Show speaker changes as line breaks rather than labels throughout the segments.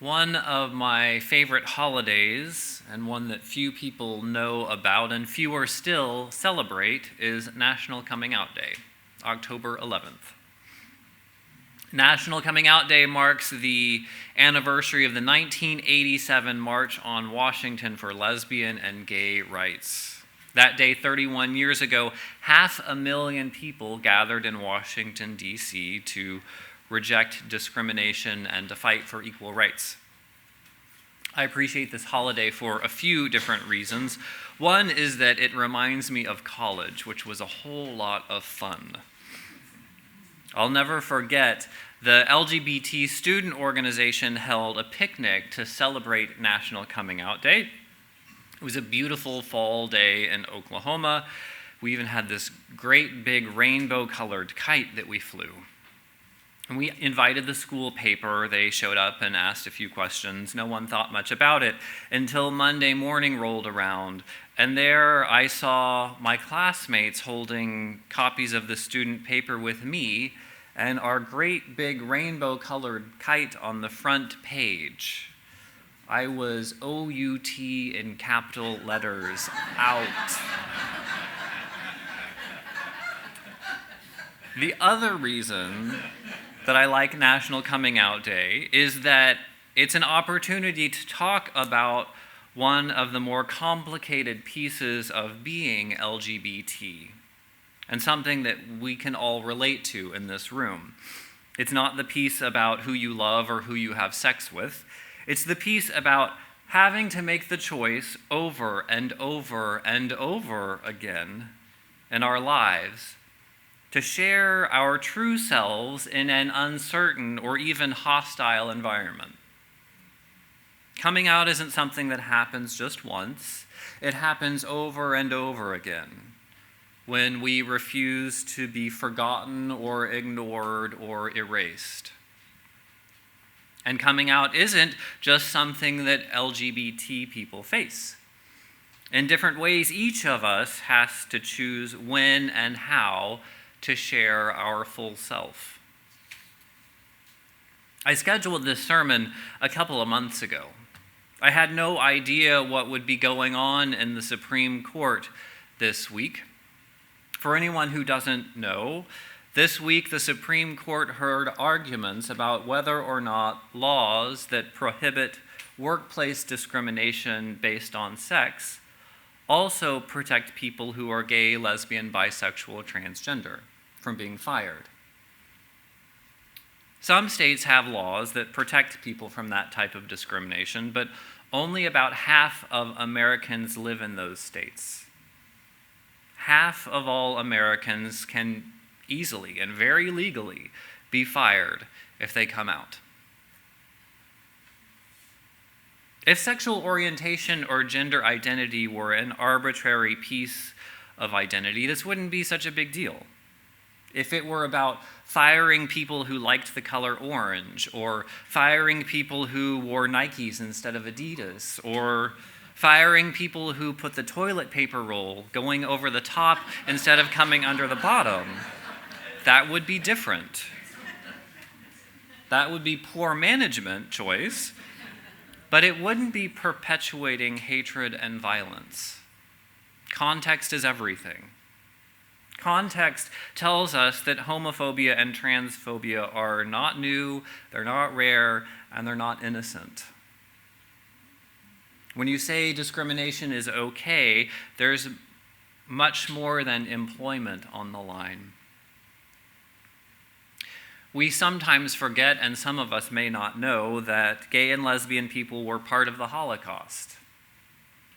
One of my favorite holidays, and one that few people know about and fewer still celebrate, is National Coming Out Day, October 11th. National Coming Out Day marks the anniversary of the 1987 March on Washington for lesbian and gay rights. That day, 31 years ago, 500,000 people gathered in Washington, D.C. to reject discrimination and to fight for equal rights. I appreciate this holiday for a few different reasons. One is that it reminds me of college, which was a whole lot of fun. I'll never forget the LGBT student organization held a picnic to celebrate National Coming Out Day. It was a beautiful fall day in Oklahoma. We even had this great big rainbow-colored kite that we flew. And we invited the school paper. They showed up and asked a few questions. No one thought much about it until Monday morning rolled around. And there I saw my classmates holding copies of the student paper with me and our great big rainbow-colored kite on the front page. I was OUT in capital letters out. The other reason that I like National Coming Out Day is that it's an opportunity to talk about one of the more complicated pieces of being LGBT, and something that we can all relate to in this room. It's not the piece about who you love or who you have sex with. It's the piece about having to make the choice over and over and over again in our lives to share our true selves in an uncertain or even hostile environment. Coming out isn't something that happens just once. It happens over and over again when we refuse to be forgotten or ignored or erased. And coming out isn't just something that LGBT people face. In different ways, each of us has to choose when and how to share our full self. I scheduled this sermon a couple of months ago. I had no idea what would be going on in the Supreme Court this week. For anyone who doesn't know, this week the Supreme Court heard arguments about whether or not laws that prohibit workplace discrimination based on sex also protect people who are gay, lesbian, bisexual, transgender from being fired. Some states have laws that protect people from that type of discrimination, but only about half of Americans live in those states. Half of all Americans can easily and very legally be fired if they come out. If sexual orientation or gender identity were an arbitrary piece of identity, this wouldn't be such a big deal. If it were about firing people who liked the color orange, or firing people who wore Nikes instead of Adidas, or firing people who put the toilet paper roll going over the top instead of coming under the bottom, that would be different. That would be poor management choice, but it wouldn't be perpetuating hatred and violence. Context is everything. Context tells us that homophobia and transphobia are not new, they're not rare, and they're not innocent. When you say discrimination is okay, there's much more than employment on the line. We sometimes forget, and some of us may not know, that gay and lesbian people were part of the Holocaust.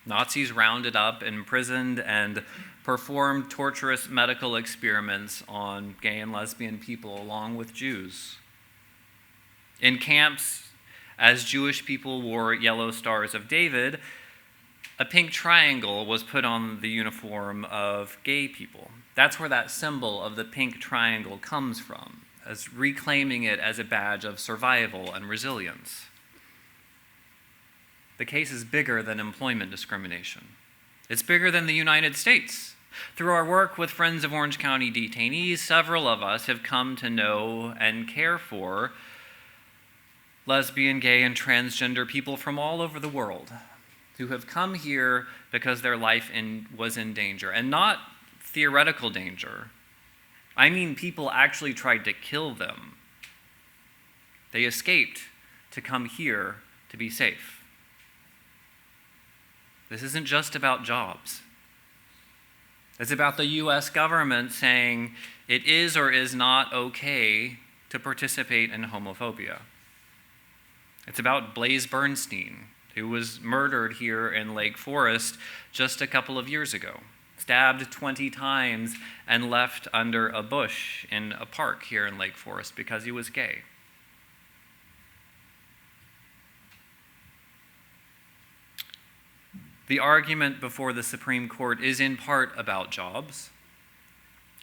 Nazis rounded up, imprisoned, and performed torturous medical experiments on gay and lesbian people along with Jews. In camps, as Jewish people wore yellow stars of David, a pink triangle was put on the uniform of gay people. That's where that symbol of the pink triangle comes from, as reclaiming it as a badge of survival and resilience. The case is bigger than employment discrimination. It's bigger than the United States. Through our work with Friends of Orange County Detainees, several of us have come to know and care for lesbian, gay, and transgender people from all over the world who have come here because their life was in danger, and not theoretical danger. I mean, people actually tried to kill them. They escaped to come here to be safe. This isn't just about jobs. It's about the U.S. government saying it is or is not okay to participate in homophobia. It's about Blaze Bernstein, who was murdered here in Lake Forest just a couple of years ago, stabbed 20 times and left under a bush in a park here in Lake Forest because he was gay. The argument before the Supreme Court is in part about jobs.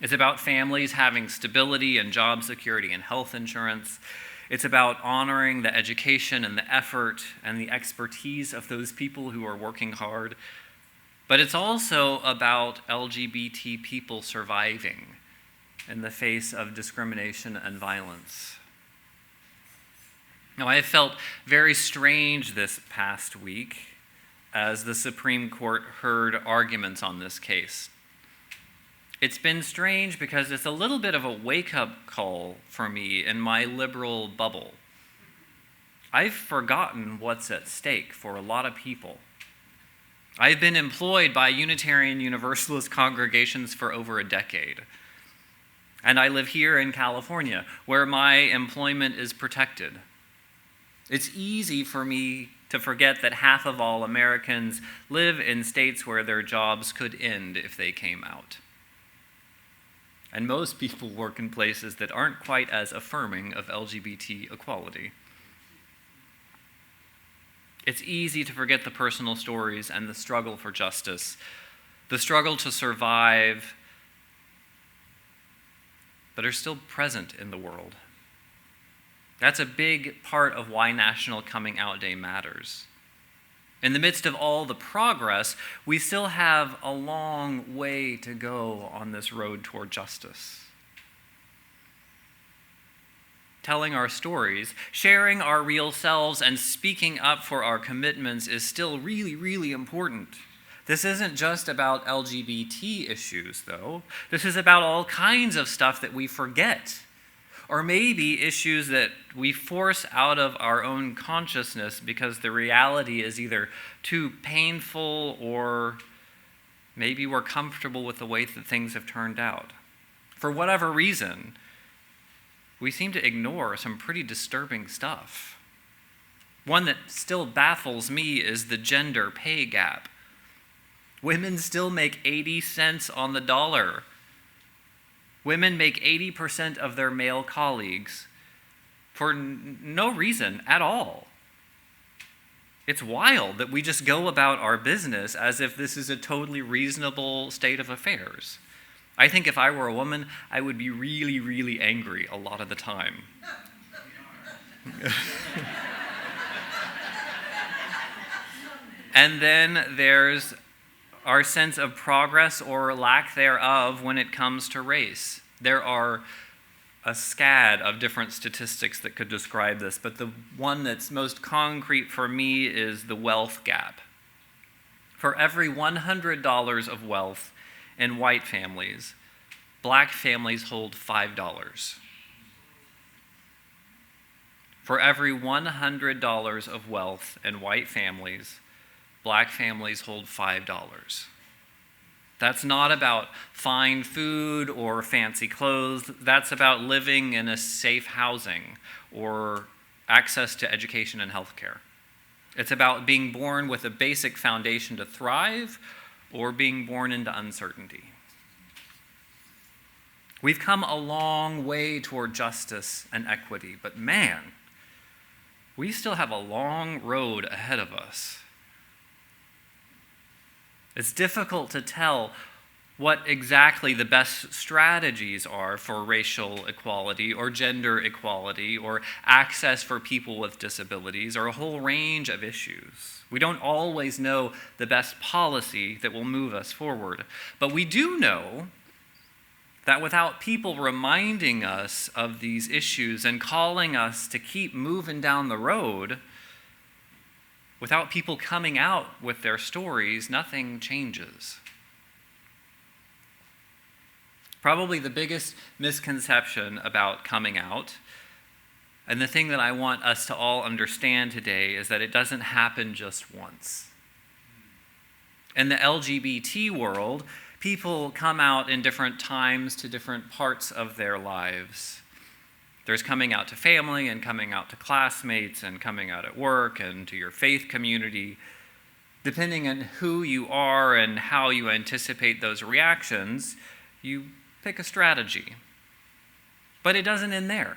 It's about families having stability and job security and health insurance. It's about honoring the education and the effort and the expertise of those people who are working hard. But it's also about LGBT people surviving in the face of discrimination and violence. Now, I have felt very strange this past week as the Supreme Court heard arguments on this case. It's been strange because it's a little bit of a wake-up call for me in my liberal bubble. I've forgotten what's at stake for a lot of people. I've been employed by Unitarian Universalist congregations for over a decade. And I live here in California, where my employment is protected. It's easy for me to forget that half of all Americans live in states where their jobs could end if they came out. And most people work in places that aren't quite as affirming of LGBT equality. It's easy to forget the personal stories and the struggle for justice, the struggle to survive, that are still present in the world. That's a big part of why National Coming Out Day matters. In the midst of all the progress, we still have a long way to go on this road toward justice. Telling our stories, sharing our real selves, and speaking up for our commitments is still really, really important. This isn't just about LGBT issues, though. This is about all kinds of stuff that we forget. Or maybe issues that we force out of our own consciousness because the reality is either too painful or maybe we're comfortable with the way that things have turned out. For whatever reason, we seem to ignore some pretty disturbing stuff. One that still baffles me is the gender pay gap. Women still make 80 cents on the dollar. Women make 80% of their male colleagues for no reason at all. It's wild that we just go about our business as if this is a totally reasonable state of affairs. I think if I were a woman, I would be really, really angry a lot of the time. And then there's our sense of progress or lack thereof when it comes to race. There are a scad of different statistics that could describe this, but the one that's most concrete for me is the wealth gap. For every $100 of wealth in white families, black families hold $5. For every $100 of wealth in white families, black families hold $5. That's not about fine food or fancy clothes. That's about living in a safe housing or access to education and healthcare. It's about being born with a basic foundation to thrive or being born into uncertainty. We've come a long way toward justice and equity, but man, we still have a long road ahead of us. It's difficult to tell what exactly the best strategies are for racial equality or gender equality or access for people with disabilities or a whole range of issues. We don't always know the best policy that will move us forward, but we do know That without people reminding us of these issues and calling us to keep moving down the road, without people coming out with their stories, nothing changes. Probably the biggest misconception about coming out, and the thing that I want us to all understand today, is that it doesn't happen just once. In the LGBT world, people come out in different times to different parts of their lives. There's coming out to family and coming out to classmates and coming out at work and to your faith community. Depending on who you are and how you anticipate those reactions, you pick a strategy. But it doesn't end there.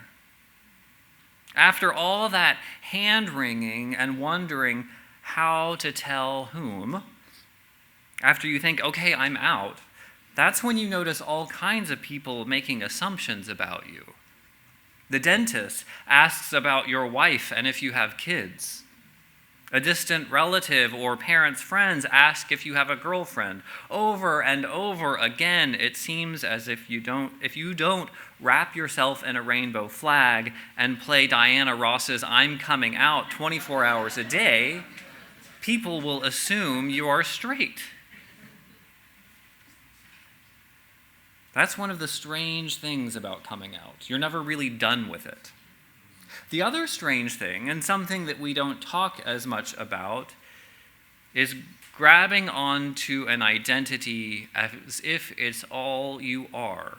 After all that hand-wringing and wondering how to tell whom, after you think, okay, I'm out, that's when you notice all kinds of people making assumptions about you. The dentist asks about your wife and if you have kids. A distant relative or parent's friends ask if you have a girlfriend. Over and over again, it seems as if you don't wrap yourself in a rainbow flag and play Diana Ross's I'm Coming Out 24 hours a day, people will assume you are straight. That's one of the strange things about coming out. You're never really done with it. The other strange thing, and something that we don't talk as much about, is grabbing onto an identity as if it's all you are.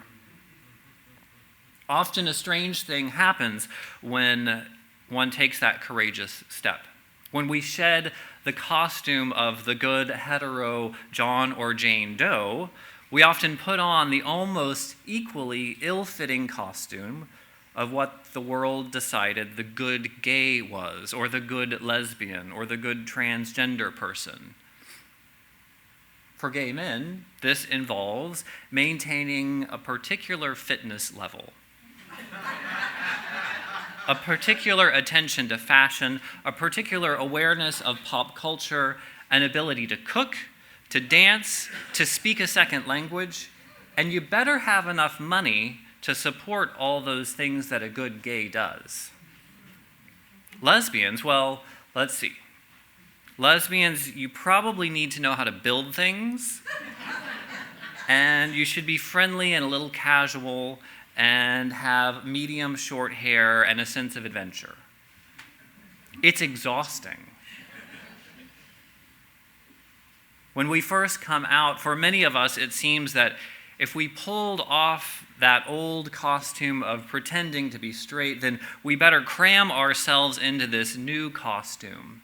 Often a strange thing happens when one takes that courageous step. When we shed the costume of the good hetero John or Jane Doe, we often put on the almost equally ill-fitting costume of what the world decided the good gay was, or the good lesbian, or the good transgender person. For gay men, this involves maintaining a particular fitness level, a particular attention to fashion, a particular awareness of pop culture, an ability to cook, to dance, to speak a second language, and you better have enough money to support all those things that a good gay does. Lesbians, well, let's see. Lesbians, you probably need to know how to build things, and you should be friendly and a little casual, and have medium short hair and a sense of adventure. It's exhausting. When we first come out, for many of us, it seems that if we pulled off that old costume of pretending to be straight, then we better cram ourselves into this new costume.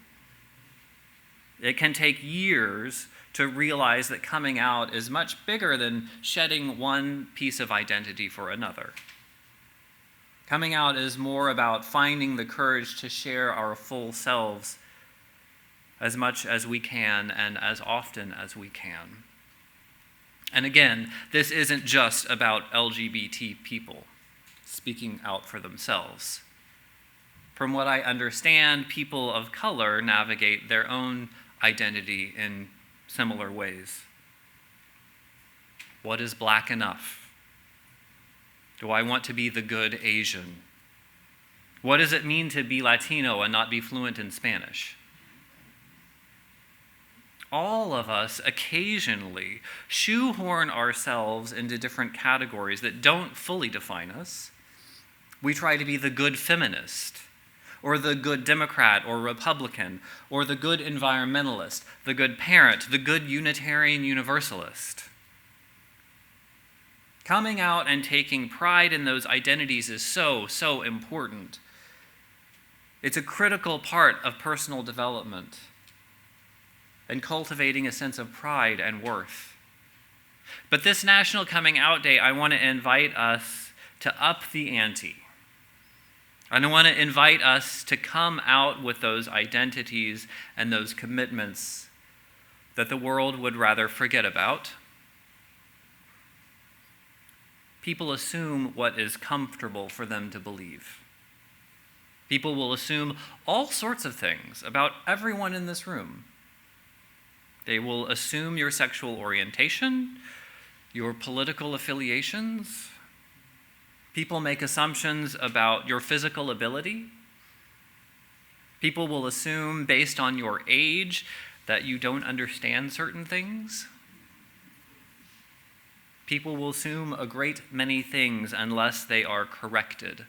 It can take years to realize that coming out is much bigger than shedding one piece of identity for another. Coming out is more about finding the courage to share our full selves as much as we can and as often as we can. And again, this isn't just about LGBT people speaking out for themselves. From what I understand, people of color navigate their own identity in similar ways. What is black enough? Do I want to be the good Asian? What does it mean to be Latino and not be fluent in Spanish? All of us occasionally shoehorn ourselves into different categories that don't fully define us. We try to be the good feminist, or the good Democrat or Republican, or the good environmentalist, the good parent, the good Unitarian Universalist. Coming out and taking pride in those identities is so, so important. It's a critical part of personal development and cultivating a sense of pride and worth. But this National Coming Out Day, I want to invite us to up the ante. And I want to invite us to come out with those identities and those commitments that the world would rather forget about. People assume what is comfortable for them to believe. People will assume all sorts of things about everyone in this room. They will assume your sexual orientation. your political affiliations. People make assumptions about your physical ability. People will assume, based on your age, that you don't understand certain things. People will assume a great many things unless they are corrected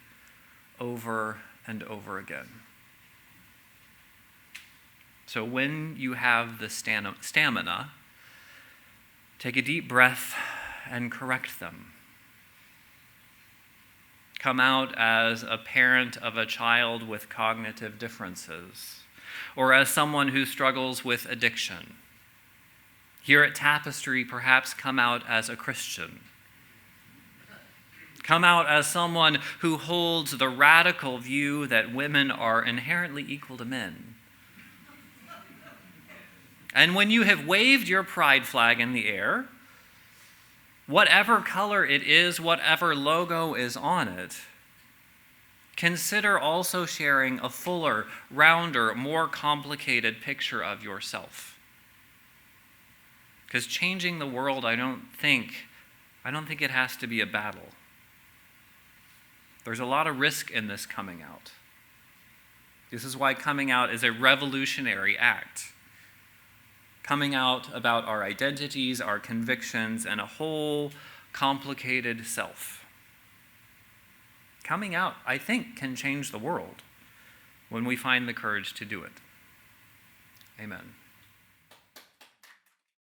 over and over again. So when you have the stamina, take a deep breath and correct them. Come out as a parent of a child with cognitive differences, or as someone who struggles with addiction. Here at Tapestry, perhaps come out as a Christian. Come out as someone who holds the radical view that women are inherently equal to men. And when you have waved your pride flag in the air, whatever color it is, whatever logo is on it, consider also sharing a fuller, rounder, more complicated picture of yourself. Because changing the world, I don't think it has to be a battle. There's a lot of risk in this coming out. This is why coming out is a revolutionary act. Coming out about our identities, our convictions, and a whole complicated self. Coming out, I think, can change the world when we find the courage to do it. Amen.